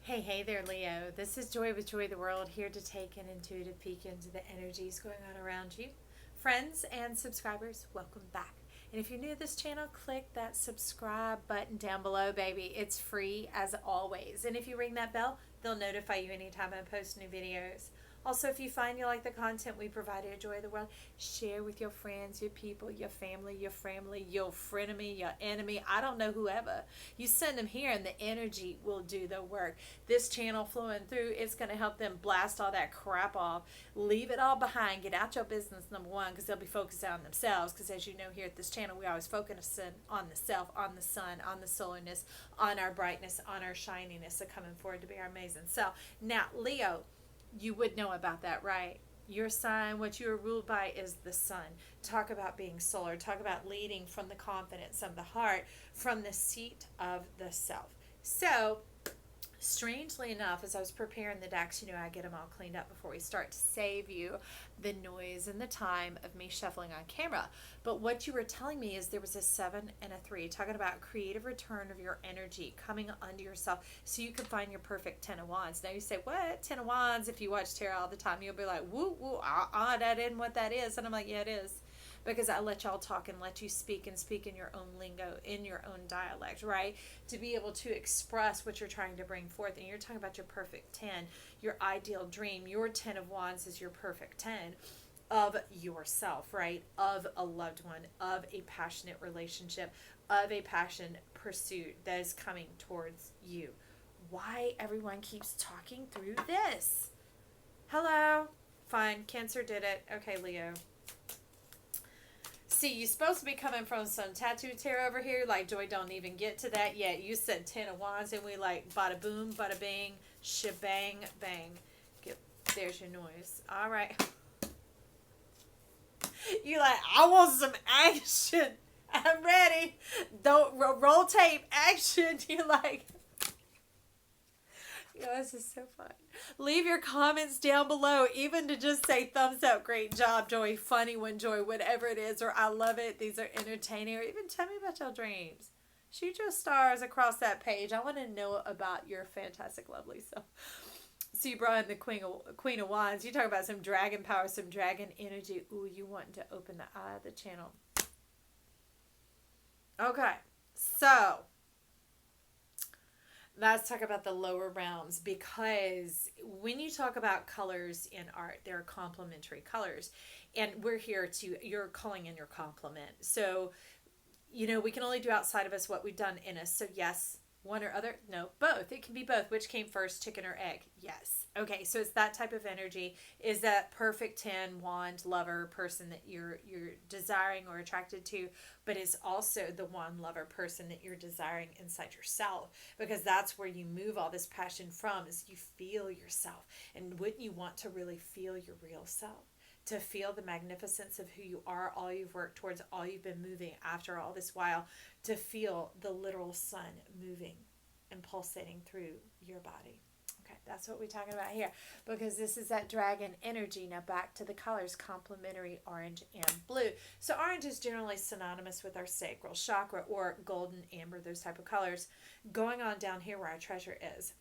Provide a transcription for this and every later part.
Hey there, Leo. This is Joy with Joy the World, here to take an intuitive peek into the energies going on around you. Friends and subscribers, welcome back. And if you're new to this channel, click that subscribe button down below, baby. It's free as always. And if you ring that bell, they'll notify you anytime I post new videos. Also, if you find you like the content we provide at Joy of the World, share with your friends, your people, your family, your frenemy, your enemy. I don't know, whoever. You send them here and the energy will do the work. This channel flowing through, it's going to help them blast all that crap off. Leave it all behind. Get out your business, number one, because they'll be focused on themselves. Because as you know, here at this channel, we always focus on the self, on the sun, on the solarness, on our brightness, on our shininess. So coming forward to be our amazing self. Now, Leo, you would know about that, right? Your sign, what you are ruled by, is the sun. Talk about being solar. Talk about leading from the confidence of the heart, from the seat of the self. So, strangely enough, as I was preparing the decks, I get them all cleaned up before we start to save you the noise and the time of me shuffling on camera. But what you were telling me is there was a 7 and a 3, talking about creative return of your energy coming onto yourself so you can find your perfect 10 of Wands. Now you say, what? 10 of Wands? If you watch tarot all the time, you'll be like, woo, woo, that isn't what that is. And I'm like, yeah, it is. Because I let y'all talk and let you speak and speak in your own lingo, in your own dialect, right? To be able to express what you're trying to bring forth. And you're talking about your perfect 10, your ideal dream. Your 10 of Wands is your perfect 10 of yourself, right? Of a loved one, of a passionate relationship, of a passion pursuit that is coming towards you. Why everyone keeps talking through this? Hello? Fine. Cancer did it. Okay, Leo. See, you're supposed to be coming from some tattoo tear over here. Like, Joy, don't even get to that yet. You said 10 of Wands, and we like bada boom, bada bing, shebang, bang. There's your noise. All right. You like, I want some action. I'm ready. Don't roll tape. Action. You're like, this is so fun. Leave your comments down below, even to just say thumbs up, great job, Joy, funny one, Joy, whatever it is, or I love it, these are entertaining, or even tell me about your dreams. Shoot your stars across that page. I want to know about your fantastic, lovely self. So you brought in the Queen of Wands. You talk about some dragon power, some dragon energy. Ooh, you wanting to open the eye of the channel. Okay, so let's talk about the lower realms, because when you talk about colors in art, there are complementary colors, and we're here to, you're calling in your complement. So, we can only do outside of us what we've done in us. So yes, one or other, no, both. It can be both. Which came first, chicken or egg? Yes. Okay, so it's that type of energy. Is that perfect 10 wand lover person that you're desiring or attracted to, but it's also the wand lover person that you're desiring inside yourself, because that's where you move all this passion from, is you feel yourself. And wouldn't you want to really feel your real self? To feel the magnificence of who you are, all you've worked towards, all you've been moving after all this while, to feel the literal sun moving and pulsating through your body. Okay, that's what we're talking about here, because this is that dragon energy. Now back to the colors, complementary orange and blue. So orange is generally synonymous with our sacral chakra, or golden, amber, those type of colors. Going on down here where our treasure is.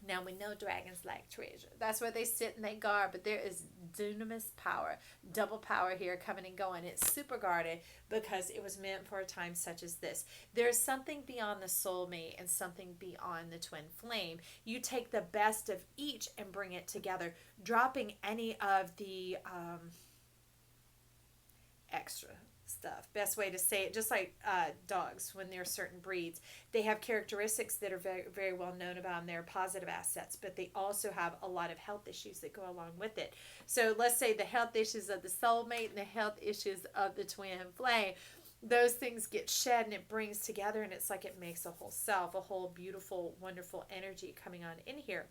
Now we know dragons like treasure. That's where they sit and they guard, but there is dunamis power, double power here coming and going. It's super guarded because it was meant for a time such as this. There's something beyond the soulmate and something beyond the twin flame. You take the best of each and bring it together, dropping any of the extra stuff. Best way to say it, just like dogs, when they're certain breeds, they have characteristics that are very, very well known about them. They're positive assets, but they also have a lot of health issues that go along with it. So let's say the health issues of the soulmate and the health issues of the twin flame, those things get shed and it brings together, and it's like it makes a whole self, a whole beautiful, wonderful energy coming on in here.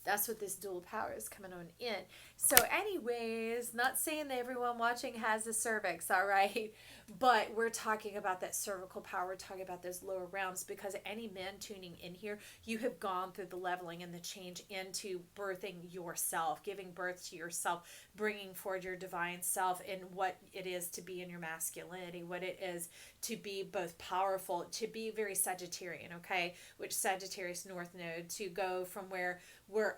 That's what this dual power is coming on in. So anyways, not saying that everyone watching has a cervix, all right? But we're talking about that cervical power. We're talking about those lower realms, because any men tuning in here, you have gone through the leveling and the change into birthing yourself, giving birth to yourself, bringing forward your divine self and what it is to be in your masculinity, what it is to be both powerful, to be very Sagittarian, okay? Which Sagittarius North Node, to go from where we're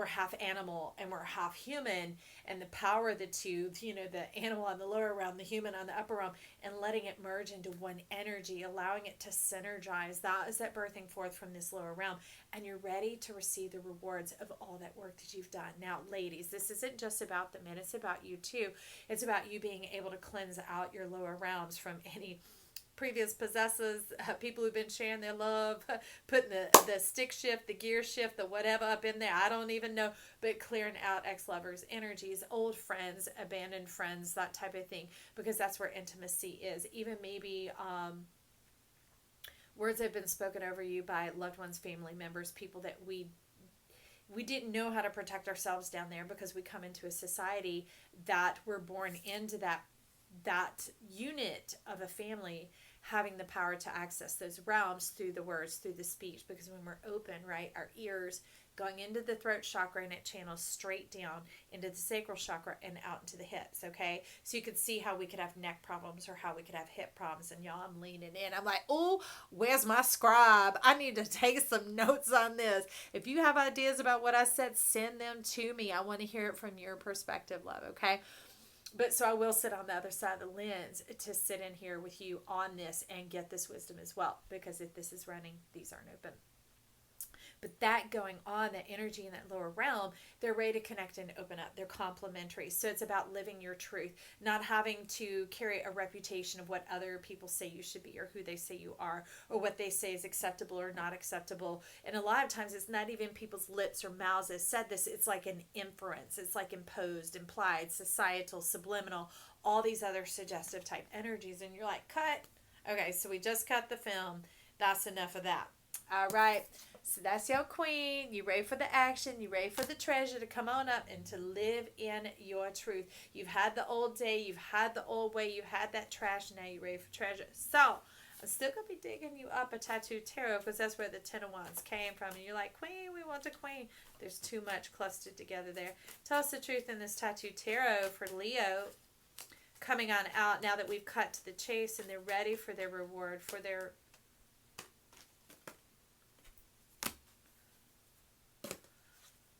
half animal and we're half human, and the power of the two, the animal on the lower realm, the human on the upper realm, and letting it merge into one energy, allowing it to synergize. That is that birthing forth from this lower realm, and you're ready to receive the rewards of all that work that you've done. Now, ladies, this isn't just about the men, it's about you too. It's about you being able to cleanse out your lower realms from any previous possessors, people who've been sharing their love, putting the stick shift, the gear shift, the whatever up in there. I don't even know, but clearing out ex-lovers, energies, old friends, abandoned friends, that type of thing, because that's where intimacy is. Even maybe words have been spoken over you by loved ones, family members, people that we didn't know how to protect ourselves down there, because we come into a society that we're born into that unit of a family, having the power to access those realms through the words, through the speech, because when we're open, right, our ears going into the throat chakra, and it channels straight down into the sacral chakra and out into the hips, okay? So you could see how we could have neck problems or how we could have hip problems. And y'all, I'm leaning in. I'm like, oh, where's my scribe? I need to take some notes on this. If you have ideas about what I said, send them to me. I want to hear it from your perspective, love, okay? But so I will sit on the other side of the lens to sit in here with you on this and get this wisdom as well. Because if this is running, these aren't open. But that going on, that energy in that lower realm, they're ready to connect and open up. They're complementary. So it's about living your truth, not having to carry a reputation of what other people say you should be, or who they say you are, or what they say is acceptable or not acceptable. And a lot of times it's not even people's lips or mouths that said this. It's like an inference. It's like imposed, implied, societal, subliminal, all these other suggestive type energies. And you're like, cut. Okay, so we just cut the film. That's enough of that. All right. So that's your queen. You ready for the action. You ready for the treasure to come on up and to live in your truth. You've had the old day. You've had the old way. You've had that trash. Now you're ready for treasure. So I'm still going to be digging you up a tattoo tarot, because that's where the Ten of Wands came from. And you're like, queen, we want a queen. There's too much clustered together there. Tell us the truth in this tattoo tarot for Leo coming on out now that we've cut to the chase and they're ready for their reward, for their...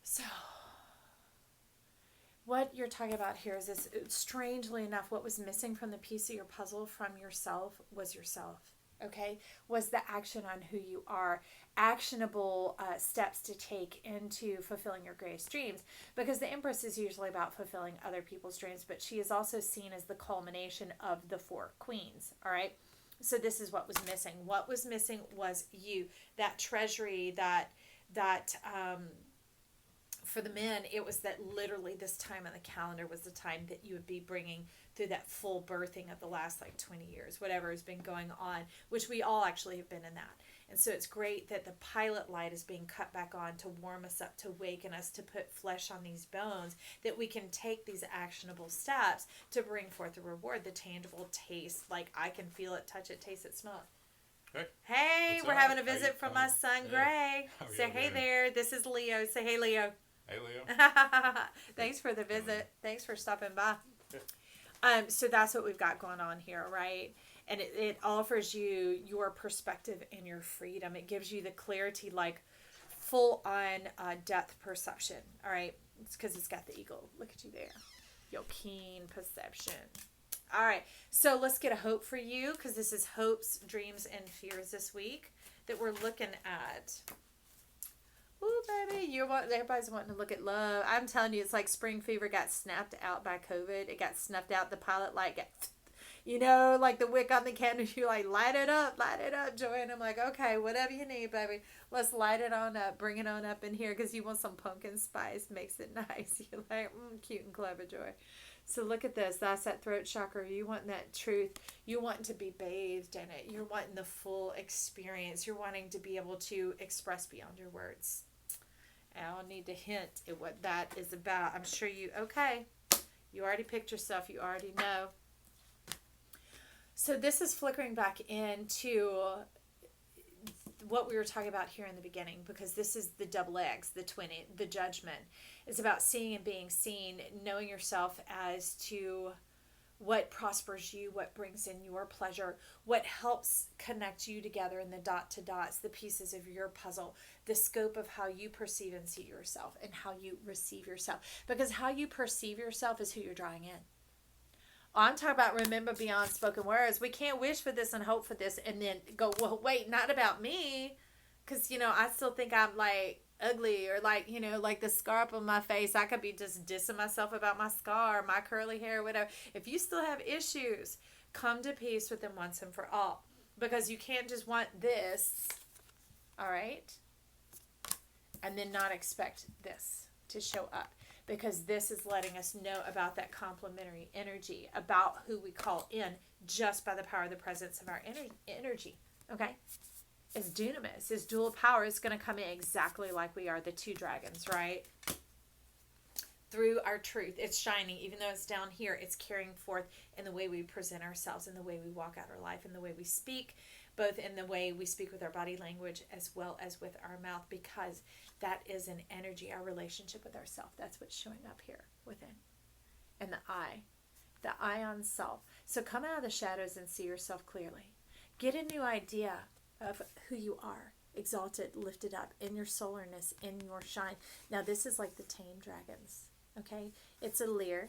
So, what you're talking about here is this, strangely enough, what was missing from the piece of your puzzle from yourself was yourself, okay? Was the action on who you are, actionable steps to take into fulfilling your greatest dreams. Because the Empress is usually about fulfilling other people's dreams, but she is also seen as the culmination of the four queens, all right? So this is what was missing. What was missing was you, that treasury, that for the men, it was that literally this time on the calendar was the time that you would be bringing through that full birthing of the last like 20 years, whatever has been going on, which we all actually have been in that. And so it's great that the pilot light is being cut back on to warm us up, to waken us, to put flesh on these bones, that we can take these actionable steps to bring forth the reward, the tangible taste. Like I can feel it, touch it, taste it, smell it. Hey, we're having a visit from my son, Greg. Say hey there. This is Leo. Say hey, Leo. Hey, Leo. Thanks for the visit. Thanks for stopping by. So that's what we've got going on here, right? And it offers you your perspective and your freedom. It gives you the clarity, like full on depth perception. All right. It's because it's got the eagle. Look at you there. Your keen perception. All right. So let's get a hope for you, because this is hopes, dreams, and fears this week that we're looking at. Ooh, baby, everybody's wanting to look at love. I'm telling you, it's like spring fever got snapped out by COVID. It got snuffed out. The pilot light got, like the wick on the candle. You like, light it up, Joy. And I'm like, okay, whatever you need, baby. Let's light it on up. Bring it on up in here, because you want some pumpkin spice. Makes it nice. You're like, cute and clever, Joy. So look at this. That's that throat chakra. You want that truth. You want to be bathed in it. You're wanting the full experience. You're wanting to be able to express beyond your words. I don't need to hint at what that is about. I'm sure you already picked yourself. You already know. So this is flickering back into what we were talking about here in the beginning, because this is the double eggs, the judgment. It's about seeing and being seen, knowing yourself as to what prospers you, what brings in your pleasure, what helps connect you together in the dot to dots, the pieces of your puzzle, the scope of how you perceive and see yourself and how you receive yourself. Because how you perceive yourself is who you're drawing in. I'm talking about remember beyond spoken words. We can't wish for this and hope for this and then go, well, wait, not about me. Because, I still think I'm like ugly or like, like the scar up on my face. I could be just dissing myself about my scar, my curly hair, whatever. If you still have issues, come to peace with them once and for all. Because you can't just want this, all right, and then not expect this to show up. Because this is letting us know about that complementary energy, about who we call in just by the power of the presence of our energy. Okay? It's dunamis. It's dual power. It's going to come in exactly like we are, the two dragons, right? Through our truth. It's shining. Even though it's down here, it's carrying forth in the way we present ourselves, in the way we walk out our life, in the way we speak, both in the way we speak with our body language as well as with our mouth, because that is an energy, our relationship with ourself. That's what's showing up here within. And the I on self. So come out of the shadows and see yourself clearly. Get a new idea of who you are, exalted, lifted up, in your solarness, in your shine. Now this is like the tame dragons, okay? It's a lyre.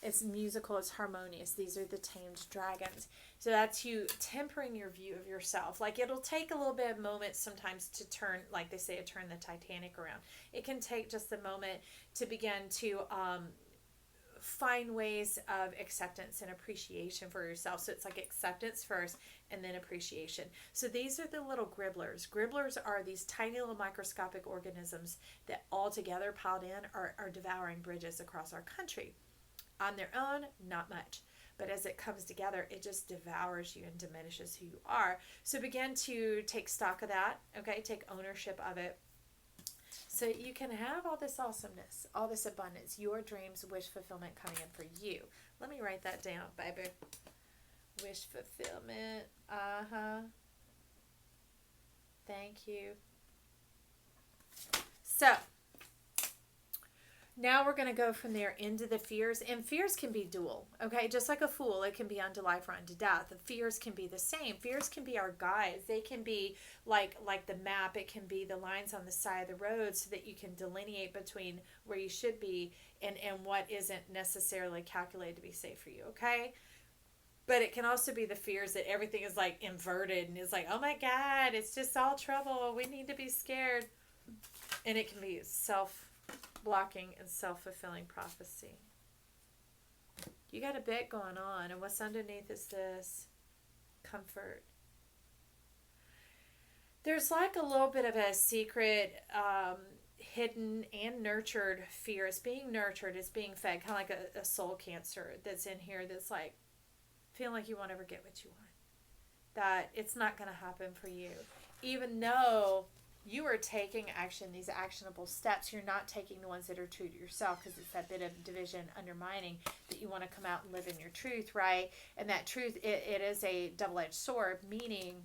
It's musical, it's harmonious. These are the tamed dragons. So that's you tempering your view of yourself. Like it'll take a little bit of moments sometimes to turn, like they say, to turn the Titanic around. It can take just a moment to begin to find ways of acceptance and appreciation for yourself. So it's like acceptance first and then appreciation. So these are the little gribblers. Gribblers are these tiny little microscopic organisms that all together piled in are devouring bridges across our country. On their own, not much. But as it comes together, it just devours you and diminishes who you are. So begin to take stock of that, okay? Take ownership of it. So you can have all this awesomeness, all this abundance, your dreams, wish fulfillment coming in for you. Let me write that down, baby. Wish fulfillment. Thank you. So now we're going to go from there into the fears. And fears can be dual, okay? Just like a fool, it can be unto life or unto death. The fears can be the same. Fears can be our guides. They can be like the map. It can be the lines on the side of the road so that you can delineate between where you should be and what isn't necessarily calculated to be safe for you, okay? But it can also be the fears that everything is like inverted and it's like, oh my God, it's just all trouble. We need to be scared. And it can be self-blocking and self-fulfilling prophecy. You got a bit going on, and what's underneath is this comfort. There's like a little bit of a secret, hidden and nurtured fear. It's being nurtured, it's being fed, kind of like a soul cancer that's in here that's like feeling like you won't ever get what you want. That it's not going to happen for you. Even though you are taking action, these actionable steps, you're not taking the ones that are true to yourself, because it's that bit of division, undermining, that you want to come out and live in your truth, right? And that truth, it is a double-edged sword, meaning,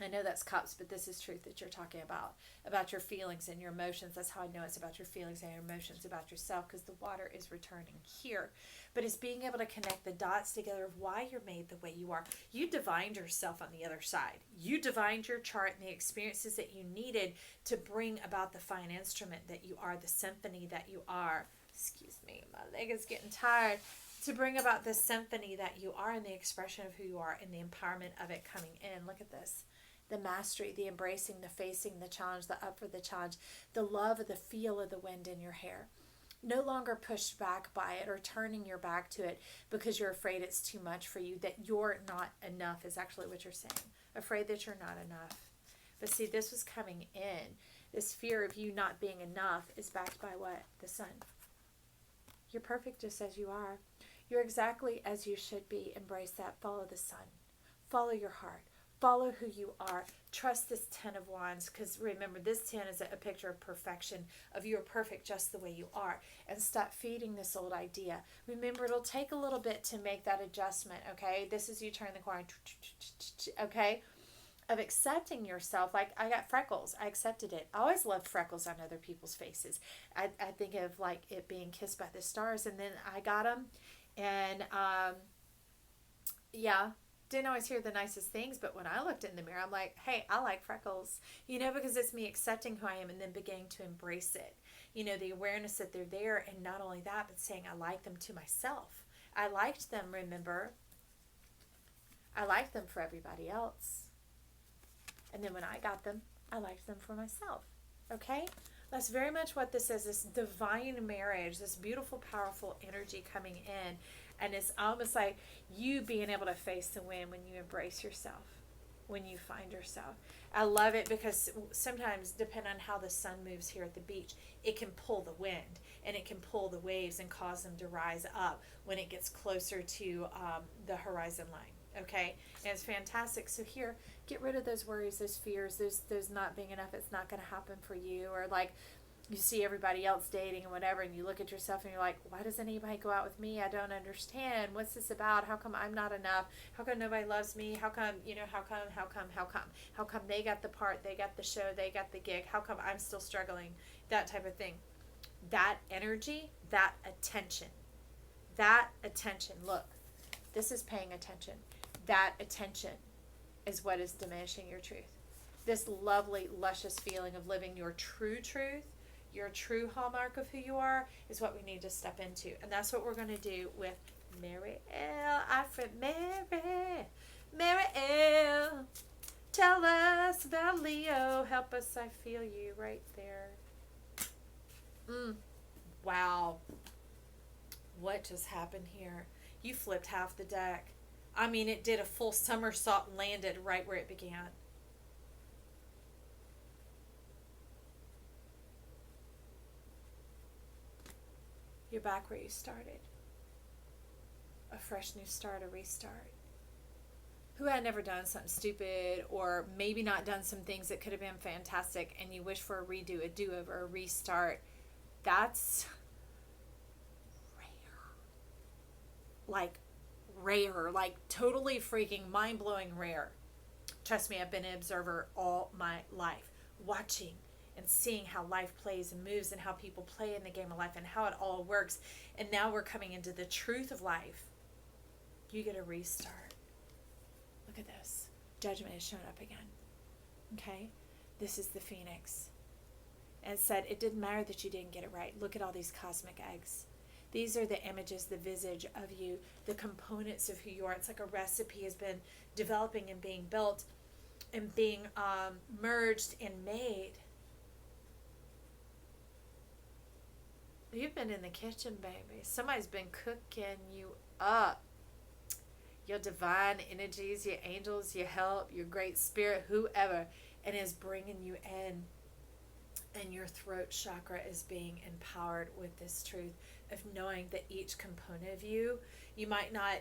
I know that's cups, but this is truth that you're talking about your feelings and your emotions. That's how I know it's about your feelings and your emotions, about yourself, because the water is returning here. But it's being able to connect the dots together of why you're made the way you are. You divined yourself on the other side. You divined your chart and the experiences that you needed to bring about the fine instrument that you are, the symphony that you are. Excuse me, my leg is getting tired. To bring about the symphony that you are and the expression of who you are and the empowerment of it coming in. Look at this. The mastery, the embracing, the facing, the challenge, the up for the challenge, the love of the feel of the wind in your hair. No longer pushed back by it or turning your back to it because you're afraid it's too much for you, that you're not enough is actually what you're saying. Afraid that you're not enough. But see, this was coming in. This fear of you not being enough is backed by what? The sun. You're perfect just as you are. You're exactly as you should be. Embrace that. Follow the sun. Follow your heart. Follow who you are. Trust this 10 of Wands, because remember, this 10 is a picture of perfection, of you are perfect just the way you are. And stop feeding this old idea. Remember, it'll take a little bit to make that adjustment, okay? This is you turn the corner, okay? Of accepting yourself. Like, I got freckles. I accepted it. I always loved freckles on other people's faces. I think of like it being kissed by the stars, and then I got them. And yeah, didn't always hear the nicest things, but when I looked in the mirror, I'm like, hey, I like freckles, because it's me accepting who I am and then beginning to embrace it. The awareness that they're there, and not only that, but saying I like them to myself. I liked them, remember? I liked them for everybody else. And then when I got them, I liked them for myself. Okay? That's very much what this is, this divine marriage, this beautiful, powerful energy coming in. And it's almost like you being able to face the wind when you embrace yourself, when you find yourself. I love it because sometimes, depending on how the sun moves here at the beach, it can pull the wind and it can pull the waves and cause them to rise up when it gets closer to the horizon line. Okay? And it's fantastic. So here, get rid of those worries, those fears, those not being enough, it's not going to happen for you. Or like you see everybody else dating and whatever, and you look at yourself and you're like, why doesn't anybody go out with me? I don't understand. What's this about? How come I'm not enough? How come nobody loves me? How come, how come they got the part, they got the show, they got the gig? How come I'm still struggling? That type of thing. That energy, that attention, look, this is paying attention. That attention is what is diminishing your truth. This lovely, luscious feeling of living your true truth, your true hallmark of who you are, is what we need to step into. And that's what we're going to do with Mary L. Mary L. Tell us about Leo. Help us, I feel you right there. Wow. What just happened here? You flipped half the deck. I mean, it did a full somersault and landed right where it began. You're back where you started. A fresh new start, a restart. Who had never done something stupid, or maybe not done some things that could have been fantastic, and you wish for a redo, a do-over, a restart. That's rare, like totally freaking mind-blowing rare. Trust me, I've been an observer all my life, watching and seeing how life plays and moves and how people play in the game of life and how it all works. And now we're coming into the truth of life. You get a restart. Look at this. Judgment is showing up again. Okay? This is the Phoenix. And it said, it didn't matter that you didn't get it right. Look at all these cosmic eggs. These are the images, the visage of you, the components of who you are. It's like a recipe has been developing and being built and being merged and made. You've been in the kitchen, baby. Somebody's been cooking you up. Your divine energies, your angels, your help, your great spirit, whoever, and is bringing you in. And your throat chakra is being empowered with this truth of knowing that each component of you, you might not,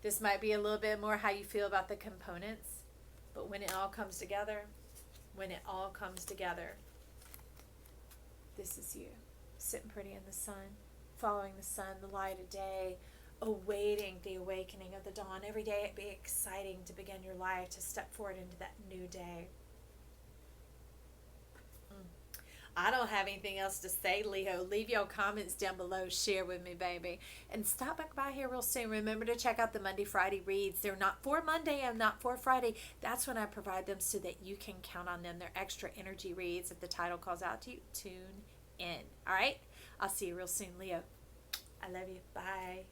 this might be a little bit more how you feel about the components, but when it all comes together, this is you, sitting pretty in the sun, following the sun, the light of day, awaiting the awakening of the dawn. Every day it'd be exciting to begin your life, to step forward into that new day. I don't have anything else to say, Leo. Leave your comments down below. Share with me, baby. And stop back by here real soon. Remember to check out the Monday, Friday reads. They're not for Monday and not for Friday. That's when I provide them so that you can count on them. They're extra energy reads. If the title calls out to you, tune in. All right? I'll see you real soon, Leo. I love you. Bye.